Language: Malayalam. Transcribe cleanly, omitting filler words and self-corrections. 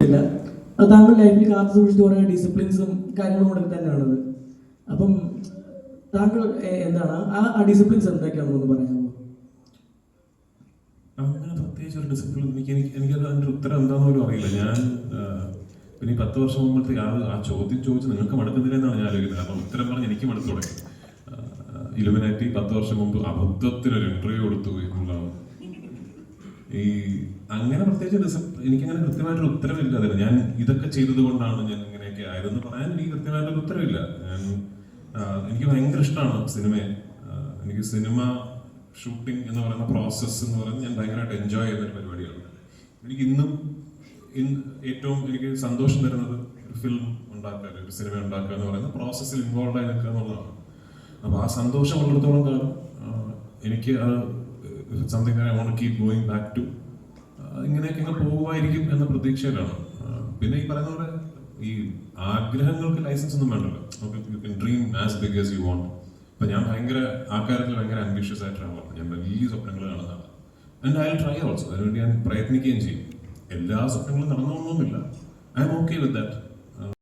ഇല്ല. അത് താങ്കൾ ലൈഫിൽ കാത്തു സൂക്ഷിച്ച് കുറേ ഡിസിപ്ലിൻസും കാര്യങ്ങളും കൂടെ തന്നെയാണത്. അപ്പം താങ്കൾ എന്താണ് ആ ഡിസിപ്ലിൻസ് എന്തൊക്കെയാണെന്ന് പറയാമോ? അങ്ങനെ പ്രത്യേകിച്ച് ഒരു ഡിസിപ്ലിൻ എനിക്കത് അതിൻ്റെ ഉത്തരം എന്താണെന്ന് പോലും അറിയില്ല. ഞാൻ പിന്നെ 10 വർഷം മുമ്പത്തെ ആ ചോദ്യം ചോദിച്ച് നിങ്ങൾക്ക് മടുക്കുന്നില്ല എന്നാണ് ഞാൻ ആലോചിക്കുന്നത്. കാരണം ഉത്തരം പറഞ്ഞ് എനിക്ക് മടുത്തു തുടങ്ങി. ഇലുമിനാറ്റി 10 വർഷം മുമ്പ് അബദ്ധത്തിനൊരു ഇന്റർവ്യൂ കൊടുത്തു എന്നുള്ളതാണ്. ഈ അങ്ങനെ പ്രത്യേകിച്ച് എനിക്കങ്ങനെ കൃത്യമായിട്ടൊരു ഉത്തരവില്ല അതിന്. ഞാൻ ഇതൊക്കെ ചെയ്തത് കൊണ്ടാണ് ഞാൻ ഇങ്ങനെയൊക്കെ ആയതെന്ന് പറയാൻ എനിക്ക് കൃത്യമായിട്ടൊരു ഉത്തരവില്ല. എനിക്ക് ഭയങ്കര ഇഷ്ടമാണ് സിനിമയെ. എനിക്ക് സിനിമ ഷൂട്ടിംഗ് എന്ന് പറയുന്ന പ്രോസസ്സ് എന്ന് പറയുന്നത് ഞാൻ ഭയങ്കരമായിട്ട് എൻജോയ് ചെയ്യുന്ന ഒരു പരിപാടിയാണ്. എനിക്ക് ഇന്നും ഏറ്റവും എനിക്ക് സന്തോഷം തരുന്നത് ഒരു ഫിലിം ഉണ്ടാക്കുക, ഒരു സിനിമ ഉണ്ടാക്കുക എന്ന് പറയുന്ന പ്രോസസ്സിൽ ഇൻവോൾവ് ആയി നിൽക്കുക എന്നുള്ളതാണ്. അപ്പോൾ ആ സന്തോഷം ഉള്ളിടത്തോളം കാലം എനിക്ക് അത് something I want keep going back to ഇങ്ങനെയൊക്കെ ഇങ്ങനെ പോകുമായിരിക്കും എന്ന പ്രതീക്ഷയിലാണ്. പിന്നെ ഈ പറയുന്ന പോലെ ഈ ആഗ്രഹങ്ങൾക്ക് ലൈസൻസ് ഒന്നും വേണ്ടല്ലോ. നമുക്ക് you can dream as big as you want. ഇപ്പം ഞാൻ ഭയങ്കര ആ കാര്യത്തിൽ ഭയങ്കര അംബിഷ്യസ് ആയിട്ടാണ്. ഞാൻ വലിയ സ്വപ്നങ്ങൾ കാണുന്നതാണ്. And I will try also. അതിനുവേണ്ടി ഞാൻ പ്രയത്നിക്കുകയും ചെയ്യും. എല്ലാ സ്വപ്നങ്ങളും നടന്നൊന്നുമില്ല. I'm okay with that.